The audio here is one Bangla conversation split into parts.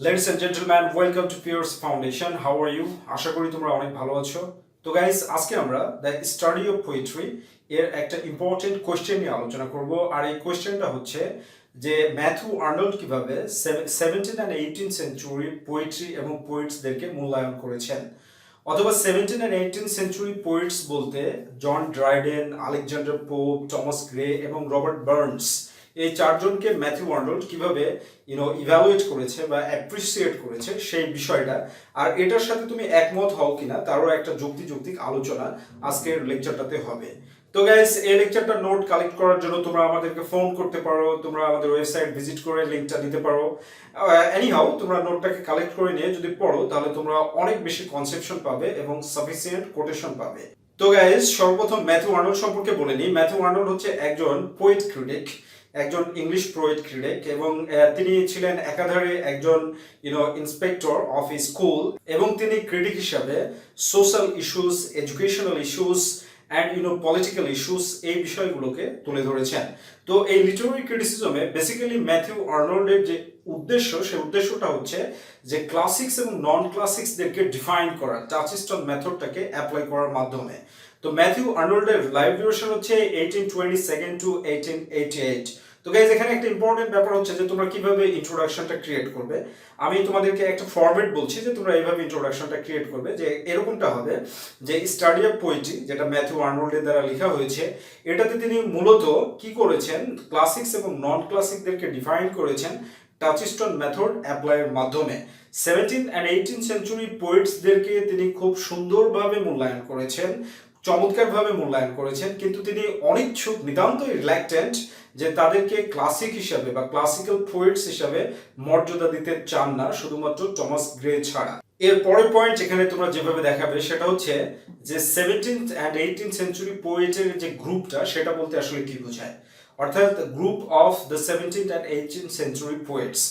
Ladies and gentlemen, welcome to PRC Foundation. How are you? আশা করি তোমরা অনেক ভালো আছো। তো গাইস, আজকে আমরা দ্য স্টাডি অফ পোয়েট্রি এর একটা ইম্পর্টেন্ট কোয়েশ্চেন নিয়ে আলোচনা করব। আর এই কোয়েশ্চেনটা হচ্ছে যে ম্যাথু আর্নল্ড কিভাবে 17 and 18 সেঞ্চুরি পোয়েট্রি এবং পোয়েটসদেরকে মূল্যায়ন করেছেন। অথবা 17 and 18 সেঞ্চুরি পোয়েটস বলতে John Dryden, Alexander Pope, Thomas Gray এবং রবার্ট বার্নস, এই চারজনকে ম্যাথু আর্নল্ড কিভাবে ইভ্যালুয়েট করেছে বা অ্যাপ্রিসিয়েট করেছে সেই বিষয়টা, আর এটার সাথে তুমি একমত হও কিনা তারও একটা যৌক্তিক আলোচনা আজকের লেকচারটাতে হবে। তো গাইস, এই লেকচারটা নোট কালেক্ট করার জন্য তোমরা আমাদেরকে ফোন করতে পারো, তোমরা আমাদের ওয়েবসাইট ভিজিট করে লিঙ্কটা দিতে পারো। এনিহাউ তোমরা নোটটাকে কালেক্ট করে নিয়ে যদি পড়ো তাহলে তোমরা অনেক বেশি কনসেপশন পাবে এবং সাফিসিয়েন্ট কোটেশন পাবে। তো গাইস, সর্বপ্রথম ম্যাথু আর্নল্ড সম্পর্কে বলে নিই। ম্যাথু আর্নল্ড হচ্ছে একজন পোয়েট ক্রিটিক, একজন ইংলিশ পোয়েট ক্রিটিক, এবং তিনি ছিলেন একাধারে একজন ইন্সপেক্টর অফ স্কুল, এবং তিনি ক্রিটিক হিসাবে social issues, educational issues and political issues এই বিষয়গুলোকে তুলে ধরেছেন। তো এই লিটারারি ক্রিটিসিজমে বেসিক্যালি ম্যাথু আর্নল্ডের যে উদ্দেশ্য, সেই উদ্দেশ্যটা হচ্ছে যে ক্লাসিক্স এবং নন ক্লাসিক্সদেরকে ডিফাইন করা, টাচিস্টন মেথডটাকে অ্যাপ্লাই করার মাধ্যমে। তো ম্যাথু আর্নল্ডের লাইফ ডিউরেশন হচ্ছে 1822 to 1888। তো গাইজ, এখানে একটা ইম্পর্টেন্ট ব্যাপার হচ্ছে যে তোমরা কিভাবে ইন্ট্রোডাকশনটা ক্রিয়েট করবে। আমি তোমাদেরকে একটা ফরম্যাট বলছি যে তোমরা এইভাবে ইন্ট্রোডাকশনটা ক্রিয়েট করবে, যে এরকমটা হবে যে স্টাডি অফ পোয়েট্রি, যেটা ম্যাথু আর্নল্ডের দ্বারা লেখা হয়েছে, এটাতে তিনি মূলত কি করেছেন, ক্লাসিক্স এবং নন ক্লাসিকদেরকে ডিফাইন করেছেন টাচিস্টন মেথড অ্যাপ্লাইয়ের মাধ্যমে। 17 and 18 সেঞ্চুরি পোয়েটসদেরকে তিনি খুব সুন্দরভাবে মূল্যায়ন করেছেন, চমৎকারভাবে মূল্যায়ন করেছেন, কিন্তু তিনি অনিচ্ছুক, নিতান্তই রিল্যাক্টেন্ট যে তাদেরকে ক্লাসিক হিসাবে বা ক্লাসিক্যাল পোয়েটস হিসাবে মর্যাদা দিতে চান না, শুধুমাত্র টমাস গ্রে ছাড়া। এর পরের পয়েন্ট যেখানে তোমরা যেভাবে দেখাবে সেটা হচ্ছে যে 17th and 18th সেঞ্চুরি পোয়েটের যে গ্রুপটা, সেটা বলতে আসলে কি বোঝায়, অর্থাৎ group of the 17th and 18th century poets.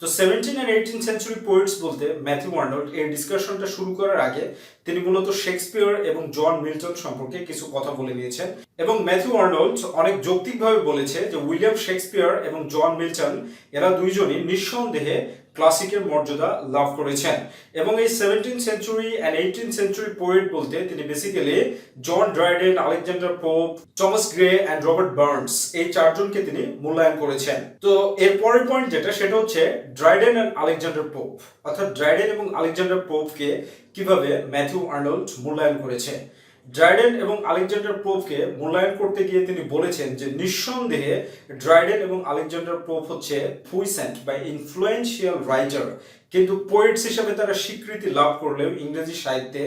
তো 17 and 18 সেঞ্চুরি পোয়েটস বলতে ম্যাথু আর্নল্ড এই ডিসকাশনটা শুরু করার আগে তিনি মূলত শেক্সপিয়ার এবং জন মিল্টন সম্পর্কে কিছু কথা বলে নিয়েছেন, এবং ম্যাথু আর্নল্ড অনেক যৌক্তিকভাবে বলেছে যে উইলিয়াম শেক্সপিয়ার এবং জন মিল্টন এরা দুইজনই নিঃসন্দেহে ক্লাসিকের মর্যাদা লাভ করেছেন। এবং এই 17th century and 18th century poet বলতে তিনি basically John Dryden, Alexander Pope, Thomas Gray and Robert Burns, এই চারজনকে তিনি মূল্যায়ন করেছেন। তো এর পরের পয়েন্ট যেটা, সেটা হচ্ছে ড্রাইডেন অ্যান্ড আলেকজান্ডার পোপ, অর্থাৎ ড্রাইডেন এবং আলেকজান্ডার পোপকে কিভাবে ম্যাথু আর্নল্ড মূল্যায়ন করেছে। ড্রাইডেন এবং আলেকজান্ডার পোপকে মূল্যায়ন করতে গিয়ে তিনি বলেছেন যে নিঃসন্দেহে ড্রাইডেন এবং আলেকজান্ডার পোপ হচ্ছে পুইসেন্ট বা ইনফ্লুয়েন্সিয়াল রাইটার, কিন্তু পোয়েটস হিসাবে তারা স্বীকৃতি লাভ করলেও ইংরেজি সাহিত্যে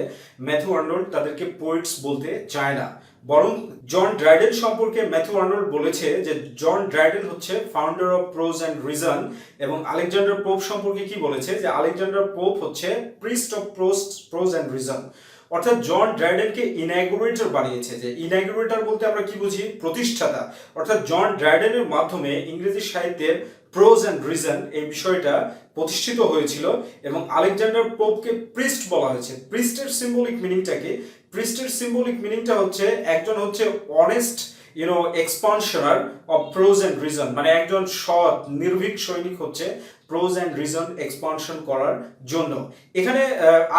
ম্যাথু আর্নল্ড তাদেরকে পোয়েটস বলতে চায় না। বরং জন ড্রাইডেন সম্পর্কে ম্যাথু আর্নল্ড বলেছে যে জন ড্রাইডেন হচ্ছে founder of prose and reason, এবং আলেকজান্ডার পোপ সম্পর্কে কি বলেছে যে আলেকজান্ডার পোপ হচ্ছে priest of prose and reason. অর্থাৎ জন ড্রাইডেনকে ইনাগুরেটর বানিয়েছে। যে ইনাগুরেটর বলতে আমরা কি বুঝি, প্রতিষ্ঠাতা। অর্থাৎ জন ড্রাইডেনের মাধ্যমে ইংরেজি সাহিত্যের প্রোজ অ্যান্ড রিজন এই বিষয়টা প্রতিষ্ঠিত হয়েছিল, এবং আলেকজান্ডার পোপকে প্রিস্ট বলা হয়েছে। প্রিস্টের সিম্বলিক মিনিংটা কি? প্রিস্টের সিম্বলিক মিনিংটা হচ্ছে একজন হচ্ছে honest exponent of prose and reason, মানে একজন সৎ নির্ভীক সৈনিক হচ্ছে প্রোজ অ্যান্ড রিজন এক্সপানশন করার জন্য। এখানে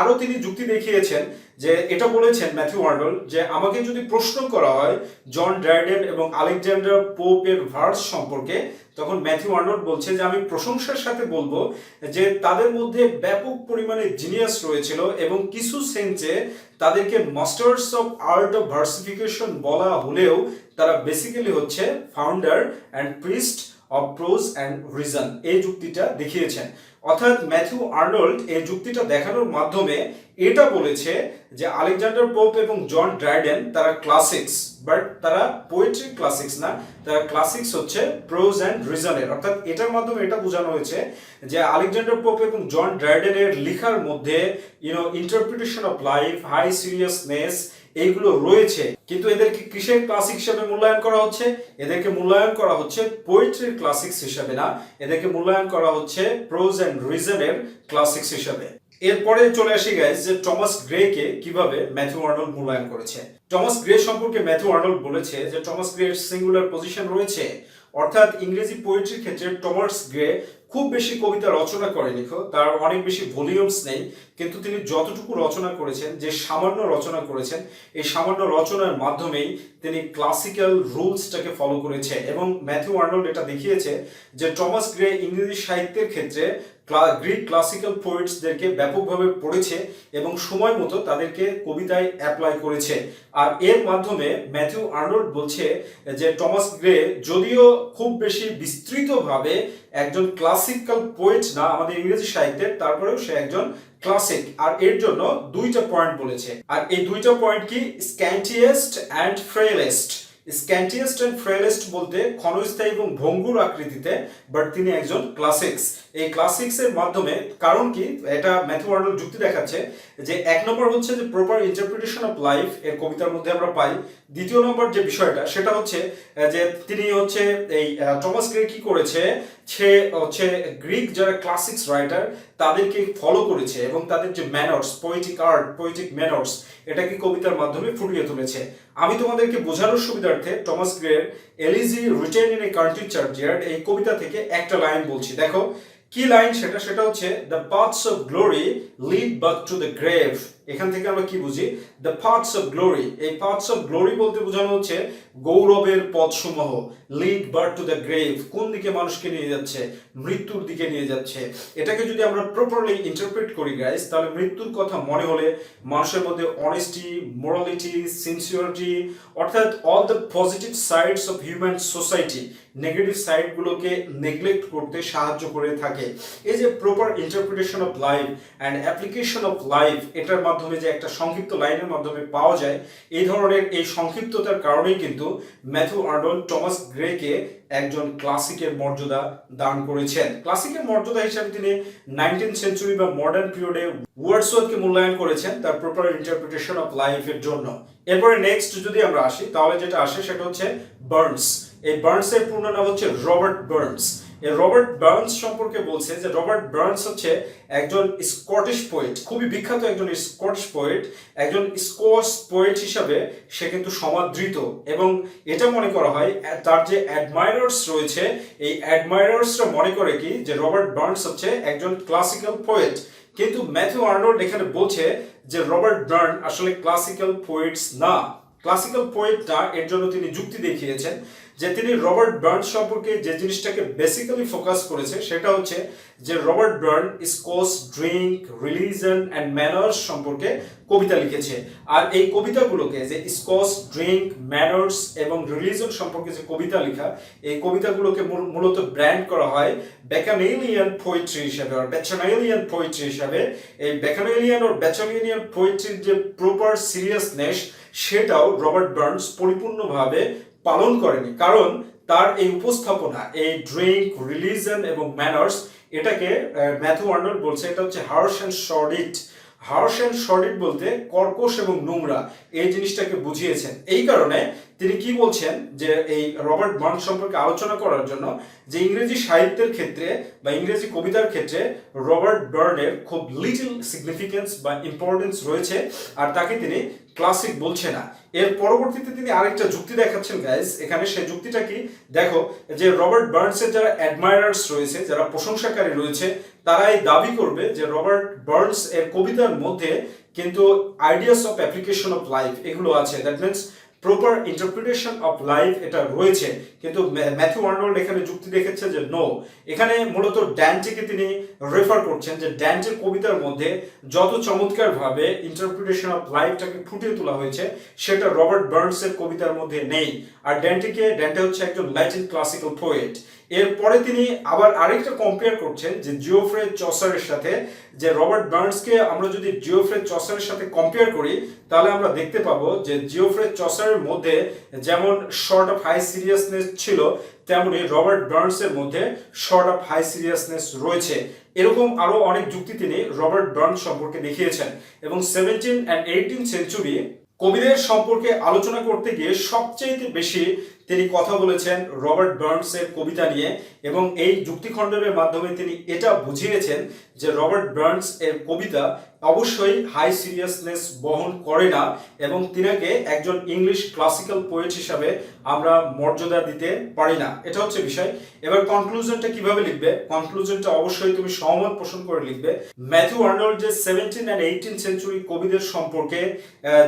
আরো তিনি যুক্তি দেখিয়েছেন, যে এটা বলেছেন ম্যাথু আর্নল্ড যে আমাকে যদি প্রশ্ন করা হয় জন ড্রাইডেন এবং আলেকজান্ডার পোপের ভার্স সম্পর্কে, তখন ম্যাথু আর্নল্ড বলছে যে আমি প্রশংসার সাথে বলবো যে তাদের মধ্যে ব্যাপক পরিমাণে জিনিয়াস রয়েছিল, এবং কিছু সেন্সে তাদেরকে মাস্টার্স অফ আর্ট অফ ভার্সিফিকেশন বলা হলেও তারা বেসিক্যালি হচ্ছে founder and priest of prose and reason, এই যুক্তিটা দেখিয়েছেন। অর্থাৎ ম্যাথু আর্নল্ড এই যুক্তিটা দেখানোর মাধ্যমে এটা বলেছে যে আলেকজান্ডার পোপ এবং জন ড্রাইডেন তারা ক্লাসিক্স, বাট তারা পোয়েট্রি ক্লাসিক্স না, তারা ক্লাসিক্স হচ্ছে প্রোজ অ্যান্ড রিজনের। অর্থাৎ এটার মাধ্যমে এটা বোঝানো হয়েছে যে আলেকজান্ডার পোপ এবং জন ড্রাইডেনের লেখার মধ্যে interpretation of life, high seriousness এইগুলো রয়েছে, কিন্তু এদেরকে কিসের ক্লাসিক হিসেবে মূল্যায়ন করা হচ্ছে? এদেরকে মূল্যায়ন করা হচ্ছে পোয়েট্রির ক্লাসিক্স হিসেবে না, এদেরকে মূল্যায়ন করা হচ্ছে প্রোজ অ্যান্ড রিজনের ক্লাসিক্স হিসেবে। এরপরে চলে আসি গাইস যে টমাস গ্রেকে কিভাবে ম্যাথু আর্নল্ড মূল্যায়ন করেছে। টমাস গ্রে সম্পর্কে ম্যাথু আর্নল্ড বলেছে যে টমাস গ্রের সিঙ্গুলার পজিশন রয়েছে, অর্থাৎ ইংরেজি পোয়েট্রির ক্ষেত্রে টমাস গ্রে খুব বেশি কবিতা রচনা করেনি, তার অনেক বেশি ভলিউমস নেই, কিন্তু তিনি যতটুকু রচনা করেছেন, যে সামান্য রচনা করেছেন, এই সামান্য রচনার মাধ্যমেই তিনি ক্লাসিক্যাল রুলসটাকে ফলো করেছে। এবং ম্যাথিউ আর্নল্ড এটা দেখিয়েছে যে টমাস গ্রে ইংরেজি সাহিত্যের ক্ষেত্রে গ্রিক ক্লাসিক্যাল পোয়েটসদেরকে ব্যাপকভাবে পড়েছে এবং সময় মতো তাদেরকে কবিতায় অ্যাপ্লাই করেছে। আর এর মাধ্যমে ম্যাথিউ আর্নল্ড বলছে যে টমাস গ্রে যদিও খুব বেশি বিস্তৃতভাবে একজন ক্লাসিক্যাল পোয়েট না আমাদের ইংরেজি সাহিত্যের, তারপরেও সে একজন ক্লাসিক। আর এর জন্য দুইটা পয়েন্ট বলেছে, আর এই দুইটা পয়েন্ট কি? স্ক্যান্টিয়েস্ট অ্যান্ড ফ্রেলেস্ট। স্ক্যান্টিয়েস্ট অ্যান্ড ফ্রেলেস্ট বলতে ক্ষণস্থায়ী এবং ভঙ্গুর আকৃতিতে, বাট তিনি একজন ক্লাসিক্স। এই ক্লাসিক্স এর মাধ্যমে কারণ কি, এটা ম্যাথিউ আর্নল্ড যুক্তি দেখাচ্ছে যে এক নম্বর হচ্ছে যে প্রপার ইন্টারপ্রিটেশন অফ লাইফ এর কবিতার মধ্যে আমরা পাই। দ্বিতীয় নম্বর যে বিষয়টা সেটা হচ্ছে যে তিনি হচ্ছে এই টমাস গ্রে কি করেছে, সে হচ্ছে গ্রিক যারা ক্লাসিক্স রাইটার তাদেরকে ফলো করেছে এবং তাদের যে manners, poetic art, poetic manners, এটাকে কবিতার মাধ্যমে ফুটিয়ে তুলেছে। আমি তোমাদেরকে বোঝানোর সুবিধার্থে টমাস গ্রের elegy written in a country churchyard এই কবিতা থেকে একটা লাইন বলছি, দেখো কি লাইন সেটা। সেটা হচ্ছে the paths of glory lead but to the grave. এখান থেকে আমরা কি বুঝি? দ্য পাথস অফ গ্লোরি, এই পাথস অফ গ্লোরি বলতে বোঝানো হচ্ছে গৌরবের পথসমূহ, lead but to the grave, কোন দিকে মানুষকে নিয়ে যাচ্ছে? মৃত্যুর দিকে নিয়ে যাচ্ছে। এটাকে যদি আমরা প্রপারলি ইন্টারপ্রেট করি গাইস, তাহলে মৃত্যুর কথা মনে হলে মানুষের মধ্যে অনেস্টি, মোরালিটি, সিনসিয়ারিটি, অর্থাৎ all the positive sides of human society, negative সাইডগুলোকে নেগলেক্ট করতে সাহায্য করে থাকে। এই যে proper interpretation of life and application of life, এটার মাধ্যমে যে একটা সংক্ষিপ্ত লাইনের মাধ্যমে পাওয়া যায়, এই ধরনের এই সংক্ষিপ্ততার কারণেই কিন্তু ম্যাথিউ আর্নল্ড টমাস গ্রেকে একজন ক্লাসিকের মর্যাদা দান করেছেন। ক্লাসিকের মর্যাদা হিসাবে তিনি 19th সেঞ্চুরি বা মডার্ন পিরিয়ডে ওয়ার্ডসওয়ার্থকে মূল্যায়ন করেছেন তার প্রপার ইন্টারপ্রিটেশন অফ লাইফের জন্য। এরপরে নেক্সট যদি আমরা আসি, তাহলে যেটা আসে সেটা হচ্ছে বার্নস। এই বার্নসের পূর্ণ নাম হচ্ছে রবার্ট বার্নস। এই রবার্ট বার্নস সম্পর্কে বলছে যে রবার্ট বার্নস হচ্ছে একজন স্কটিশ পোয়েট, খুবই বিখ্যাত একজন স্কটিশ পোয়েট। একজন স্কটিশ পোয়েট হিসাবে সে কিন্তু সমাদৃত, এবং এটা মনে করা হয় তার যে অ্যাডমায়ারার্স রয়েছে, এই অ্যাডমায়ারার্সরা মনে করে কি যে রবার্ট বার্নস হচ্ছে একজন ক্লাসিক্যাল পোয়েট। কিন্তু ম্যাথিউ আর্নল্ড এখানে বলছে যে রবার্ট বার্ন আসলে ক্লাসিক্যাল পোয়েটস না, ক্লাসিক্যাল পোয়েট না। এর জন্য তিনি যুক্তি দেখিয়েছেন যে তিনি রবার্ট বার্ন সম্পর্কে যে জিনিসটাকে বেসিক্যালি ফোকাস করেছে সেটা হচ্ছে যে Robert Burns Scotch, drink, religion and manners সম্পর্কে কবিতা লিখেছে। আর এই কবিতাগুলোকে যে স্কোস, ড্রিঙ্ক, ম্যানার্স এবং রিলিজন সম্পর্কে যে কবিতা লেখা, এই কবিতাগুলোকে মূলত ব্র্যান্ড করা হয় ব্যাকানেলিয়ান পোয়েট্রি হিসাবে, আর ব্যাচানেলিয়ান পোয়েট্রি হিসাবে। এই ব্যাকানেলিয়ান ও ব্যাচানেলিয়ান পোয়েট্রির যে প্রপার সিরিয়াসনেস, সেটাও রবার্ট বার্নস পরিপূর্ণভাবে পালন করেনি, কারণ তার এই উপস্থাপনা, এই ড্রিঙ্ক, রিলিজন এবং ম্যানার্স, এটাকে ম্যাথিউ আর্নল্ড বলছে এটা হচ্ছে harsh and sordid. Harsh and sordid বলতে কর্কশ এবং নোংরা, এই জিনিসটাকে বুঝিয়েছেন। এই কারণে তিনি কি বলছেন যে এই রবার্ট বার্ন সম্পর্কে আলোচনা করার জন্য যে ইংরেজি সাহিত্যের ক্ষেত্রে বা ইংরেজি কবিতার ক্ষেত্রে রবার্ট বার্নের খুব লিটল সিগনিফিকেন্স বা ইম্পর্টেন্স রয়েছে, আর তাকে তিনি ক্লাসিক বলছে না। এর পরবর্তীতে তিনি আরেকটা যুক্তি দেখাচ্ছেন গাইজ, এখানে সেই যুক্তিটা কি দেখো, যে রবার্ট বার্নসের যারা অ্যাডমায়ারার্স রয়েছে, যারা প্রশংসাকারী রয়েছে, তারাই দাবি করবে যে রবার্ট বার্নস এর কবিতার মধ্যে কিন্তু ideas of application of life এগুলো আছে, that means proper interpretation of life এটা রয়েছে। কিন্তু ম্যাথিউ আর্নল্ড এখানে যুক্তি দেখেছে যে নো, এখানে মূলত ড্যান্টেকে তিনি রেফার করছেন যে ড্যান্টের কবিতার মধ্যে যত চমৎকারভাবে ইন্টারপ্রিটেশন অফ লাইফটাকে ফুটিয়ে তোলা হয়েছে সেটা রবার্ট বার্নসের কবিতার মধ্যে নেই। আর ড্যান্টে হচ্ছে একজন ল্যাটিন ক্লাসিক্যাল পোয়েট। এরপরে তিনি আবার আরেকটা কম্পেয়ার করছেন যে জিওফ্রে চসারের সাথে, যে রবার্ট বার্নসকে আমরা যদি জিওফ্রে চসারের সাথে কম্পেয়ার করি তাহলে আমরা দেখতে পাবো যে জিওফ্রে চসারের মধ্যে যেমন শর্ট অফ হাই সিরিয়াসনেস ছিল, তেমনি রবার্ট বার্নসের মধ্যে শর্ট অফ হাই সিরিয়াসনেস রয়েছে। এরকম আরো অনেক যুক্তি তিনি রবার্ট বার্নস সম্পর্কে দেখিয়েছেন। এবং 17 and 18 সেঞ্চুরি কবিদের সম্পর্কে আলোচনা করতে গিয়ে সবচেয়ে বেশি তিনি কথা বলেছেন রবার্ট বার্নসের কবিতা নিয়ে এবং এই যুক্তিখণ্ডনের মাধ্যমে তিনি এটা বুঝিয়েছেন যে রবার্ট বার্নস এর কবিতা অবশ্যই হাই সিরিয়াসনেস বহন করে না এবং তিনাকে একজন ইংলিশ ক্লাসিক্যাল পোয়েট হিসাবে আমরা মর্যাদা দিতে পারি না। এটা হচ্ছে বিষয়। এবার কনক্লুশনটা কিভাবে লিখবে? কনক্লুশনটা অবশ্যই তুমি সহমত পোষণ করে লিখবে। ম্যাথু আর্নল্ড যে 17 and 18 সেঞ্চুরি কবিদের সম্পর্কে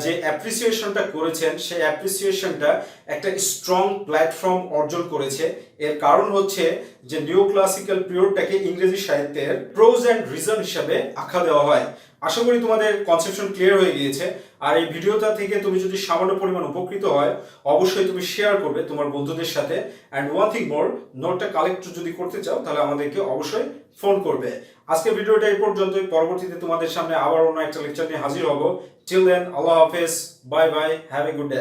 যে অ্যাপ্রিসিয়েশনটা করেছেন সেই অ্যাপ্রিসিয়েশনটা একটা স্ট্রং প্ল্যাটফর্ম অর্জন করেছে। এর কারণ হচ্ছে যে নিও ক্লাসিক্যাল পিরিয়ডটাকে ইংরেজি সাহিত্যের প্রোজ অ্যান্ড রিজন হিসাবে আখ্যা দেওয়া হয়। আশা করি তোমাদের কনসেপশন ক্লিয়ার হয়ে গিয়েছে। আর এই ভিডিওটা থেকে তুমি যদি সামান্য পরিমাণ উপকৃত হয় অবশ্যই তুমি শেয়ার করবে তোমার বন্ধুদের সাথে। অ্যান্ড ওয়ান থিং মোর, নোটটা কালেক্ট যদি করতে চাও তাহলে আমাদেরকে অবশ্যই ফোন করবে। আজকের ভিডিওটা এই পর্যন্তই। পরবর্তীতে তোমাদের সামনে আবার অন্য একটা লেকচার নিয়ে হাজির হব। টিল দেন, আল্লাহ হাফেজ, bye bye, have a good day.